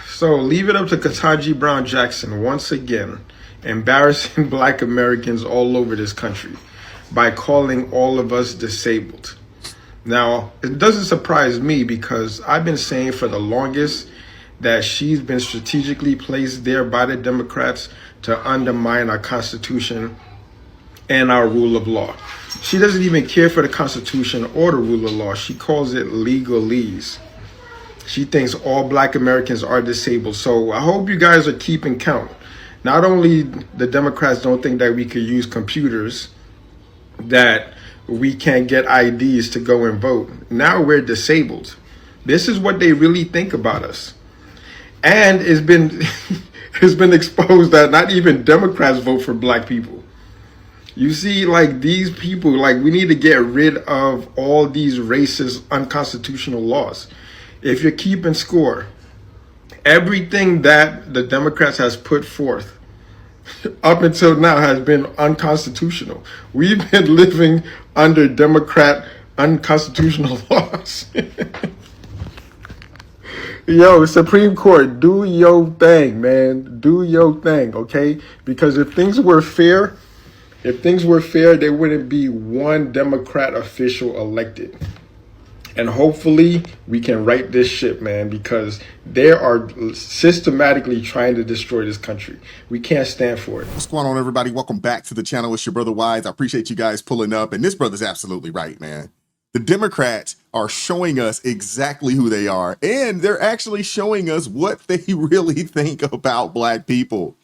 So leave it up to Ketanji Brown Jackson once again, embarrassing black Americans all over this country by calling all of us disabled. Now, it doesn't surprise me because I've been saying for the longest that she's been strategically placed there by the Democrats to undermine our Constitution and our rule of law. She doesn't even care for the Constitution or the rule of law. She calls it legalese. She thinks all black Americans are disabled. So I hope you guys are keeping count. Not only the Democrats don't think that we could use computers, that we can't get IDs to go and vote. Now we're disabled. This is what they really think about us. And it's been it's been exposed that not even Democrats vote for black people. You see, like, these people, like, we need to get rid of all these racist, unconstitutional laws. If you're keeping score, everything that the Democrats has put forth up until now has been unconstitutional. We've been living under Democrat unconstitutional laws. Yo, Supreme Court, do your thing, man. Do your thing, okay? Because if things were fair, there wouldn't be one Democrat official elected. And hopefully we can right this ship, man, because they are systematically trying to destroy this country. We can't stand for it. What's going on, everybody? Welcome back to the channel. It's your brother Wise. I appreciate you guys pulling up. And this brother's absolutely right, man. The Democrats are showing us exactly who they are, and they're actually showing us what they really think about black people.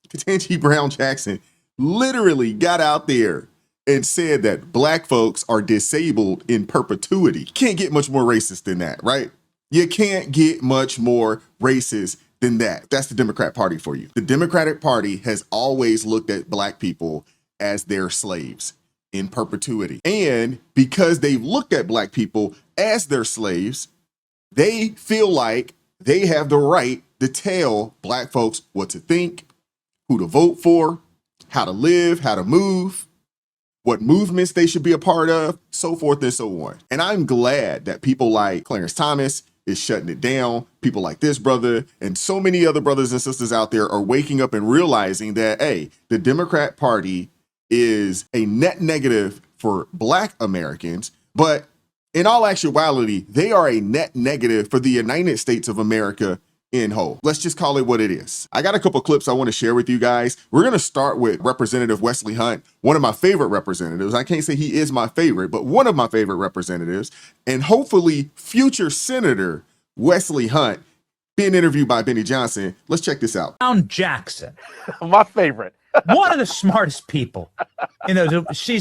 Ketanji Brown Jackson literally got out there and said that black folks are disabled in perpetuity. Can't get much more racist than that, right? You can't get much more racist than that. That's the Democrat Party for you. The Democratic Party has always looked at black people as their slaves in perpetuity. And because they've looked at black people as their slaves, they feel like they have the right to tell black folks what to think, who to vote for, how to live, how to move, what movements they should be a part of, so forth and so on. And I'm glad that people like Clarence Thomas is shutting it down. People like this brother and so many other brothers and sisters out there are waking up and realizing that, hey, the Democrat Party is a net negative for black Americans, but in all actuality, they are a net negative for the United States of America in whole. Let's just call it what it is. I got a couple clips I want to share with you guys. We're going to start with Representative Wesley Hunt, one of my favorite representatives. I can't say he is my favorite, but one of my favorite representatives, and hopefully future Senator Wesley Hunt, being interviewed by Benny Johnson. Let's check this out. Brown Jackson, my favorite. one of the smartest people. You know, she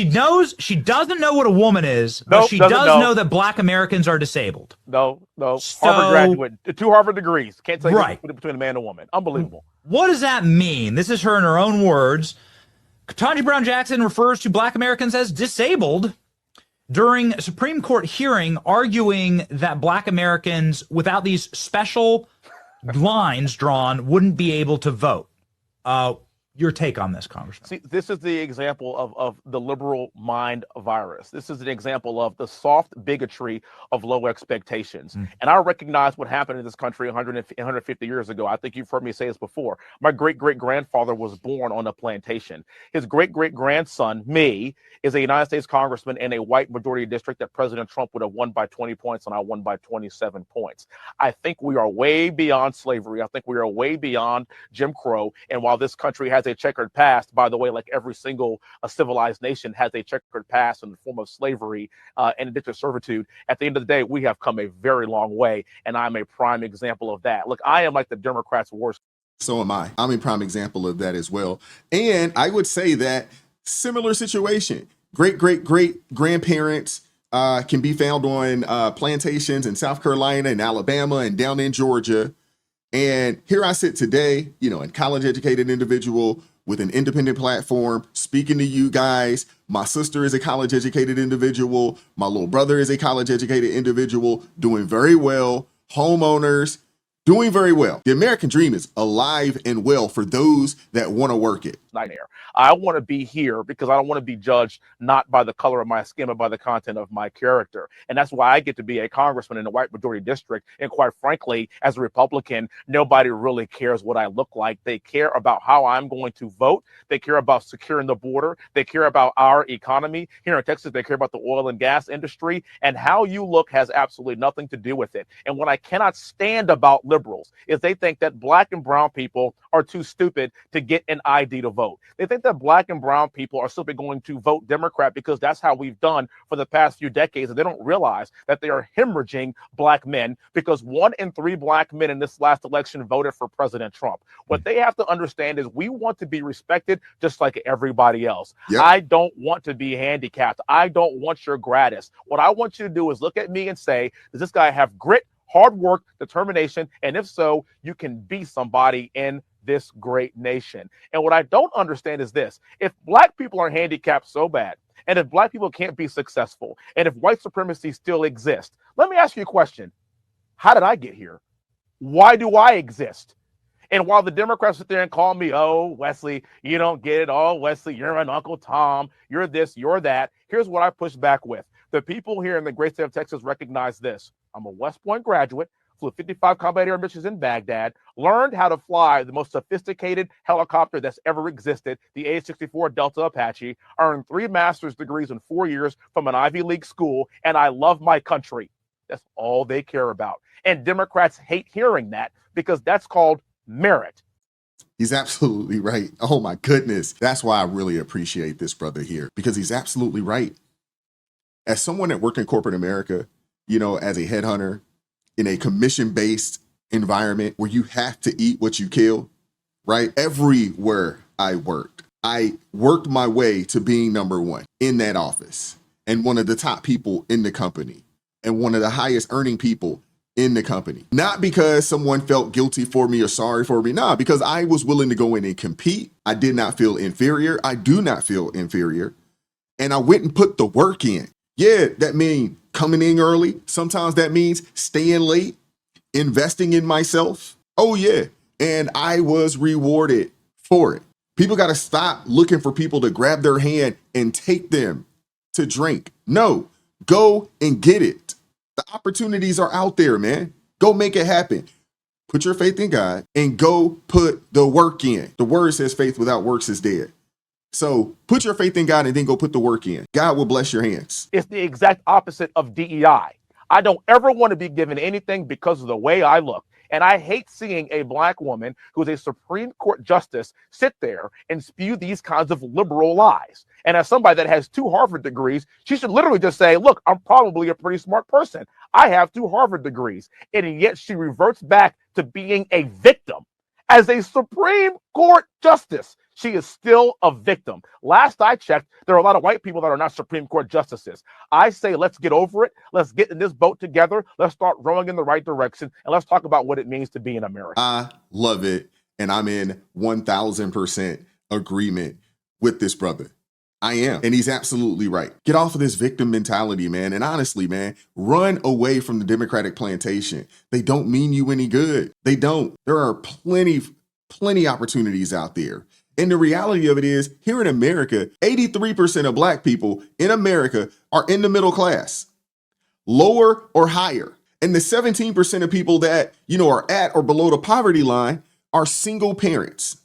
knows, she doesn't know what a woman is, but Nope, she doesn't does know. know that black Americans are disabled. No. So- Harvard graduate, 2 Harvard degrees. Can't tell you Right. the difference between a man and a woman. Unbelievable. What does that mean? This is her in her own words. Ketanji Brown Jackson refers to black Americans as disabled during a Supreme Court hearing, arguing that black Americans without these special lines drawn wouldn't be able to vote. Your take on this, Congressman? See, this is the example of the liberal mind virus. This is an example of the soft bigotry of low expectations. And I recognize what happened in this country 150 years ago. I think you've heard me say this before. My great-great-grandfather was born on a plantation. His great-great-grandson, me, is a United States congressman in a white majority district that President Trump would have won by 20 points, and I won by 27 points. I think we are way beyond slavery. I think we are way beyond Jim Crow. And while this country has a checkered past, by the way, like every single civilized nation has a checkered past in the form of slavery and indentured servitude, at the end of the day, we have come a very long way, and I'm a prime example of that. Look, I am like the Democrats' worst. So am I. I'm a prime example of that as well. And I would say that similar situation. Great-great-great-grandparents can be found on plantations in South Carolina and Alabama and down in Georgia. And here I sit today, you know, a college educated individual with an independent platform, speaking to you guys. My sister is a college educated individual. My little brother is a college educated individual, doing very well. Homeowners, doing very well. The American dream is alive and well for those that want to work it. nightmare. I want to be here because I don't want to be judged not by the color of my skin, but by the content of my character. And that's why I get to be a congressman in a white majority district. And quite frankly, as a Republican, nobody really cares what I look like. They care about how I'm going to vote. They care about securing the border. They care about our economy. Here in Texas, they care about the oil and gas industry. And how you look has absolutely nothing to do with it. And what I cannot stand about liberals is they think that black and brown people are too stupid to get an ID to vote. They think that black and brown people are simply going to vote Democrat because that's how we've done for the past few decades. And they don't realize that they are hemorrhaging black men because 1 in 3 black men in this last election voted for President Trump. What they have to understand is we want to be respected just like everybody else. Yep. I don't want to be handicapped. I don't want your gratis. What I want you to do is look at me and say, does this guy have grit, hard work, determination? And if so, you can be somebody in this great nation. And what I don't understand is this: if black people are handicapped so bad, and if black people can't be successful, and if white supremacy still exists, let me ask you a question. How did I get here? Why do I exist? And while the Democrats sit there and call me, oh, Wesley, you don't get it. Oh, Wesley, you're an Uncle Tom. You're this, you're that. Here's what I push back with. The people here in the great state of Texas recognize this. I'm a West Point graduate, flew 55 combat air missions in Baghdad, learned how to fly the most sophisticated helicopter that's ever existed, the A-64 Delta Apache, earned 3 master's degrees in 4 years from an Ivy League school, and I love my country. That's all they care about. And Democrats hate hearing that because that's called merit. He's absolutely right. Oh my goodness. That's why I really appreciate this brother here, because he's absolutely right. As someone that worked in corporate America, you know, as a headhunter in a commission-based environment where you have to eat what you kill, right? Everywhere I worked my way to being number 1 in that office and one of the top people in the company and one of the highest earning people in the company. Not because someone felt guilty for me or sorry for me. Nah, because I was willing to go in and compete. I did not feel inferior. I do not feel inferior. And I went and put the work in. Yeah, that means coming in early. Sometimes that means staying late, investing in myself. Oh yeah. And I was rewarded for it. People got to stop looking for people to grab their hand and take them to drink. No, go and get it. The opportunities are out there, man. Go make it happen. Put your faith in God and go put the work in. The word says faith without works is dead. So put your faith in God and then go put the work in. God will bless your hands. It's the exact opposite of DEI. I don't ever want to be given anything because of the way I look. And I hate seeing a black woman who's a Supreme Court justice sit there and spew these kinds of liberal lies. And as somebody that has 2 Harvard degrees, she should literally just say, look, I'm probably a pretty smart person. I have 2 Harvard degrees. And yet she reverts back to being a victim. As a Supreme Court justice, she is still a victim. Last I checked, there are a lot of white people that are not Supreme Court justices. I say, let's get over it. Let's get in this boat together. Let's start rowing in the right direction. And let's talk about what it means to be an American. I love it. And I'm in 1000% agreement with this brother. I am. And he's absolutely right. Get off of this victim mentality, man. And honestly, man, run away from the Democratic plantation. They don't mean you any good. They don't. There are plenty opportunities out there. And the reality of it is, here in America, 83% of black people in America are in the middle class, lower or higher. And the 17% of people that, you know, are at or below the poverty line are single parents,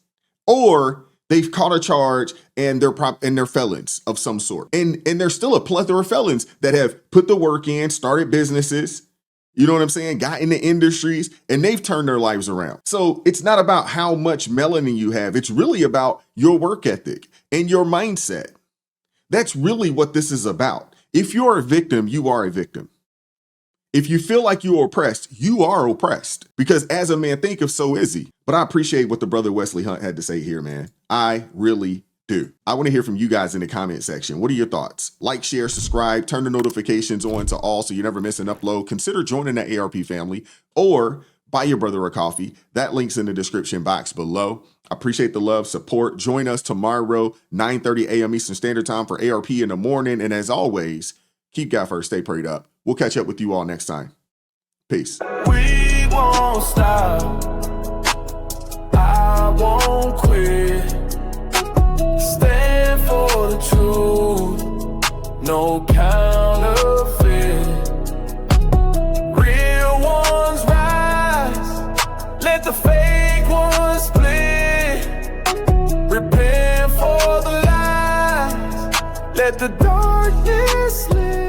or they've caught a charge and they're felons of some sort. And there's still a plethora of felons that have put the work in, started businesses, you know what I'm saying, got in the industries, and they've turned their lives around. So it's not about how much melanin you have. It's really about your work ethic and your mindset. That's really what this is about. If you're a victim, you are a victim. If you feel like you're oppressed, you are oppressed, because as a man thinketh, so is he. But I appreciate what the brother Wesley Hunt had to say here, man. I really do. I want to hear from you guys in the comment section. What are your thoughts? Like, share, subscribe, turn the notifications on to all so you never miss an upload. Consider joining the ARP family or buy your brother a coffee. That link's in the description box below. I appreciate the love, support. Join us tomorrow, 9:30 a.m. Eastern Standard Time for ARP in the morning. And as always, keep God first, stay prayed up. We'll catch up with you all next time. Peace. We won't stop. I won't quit. no counterfeit. Real ones rise, let the fake ones split. Repent for the lies, let the darkness live.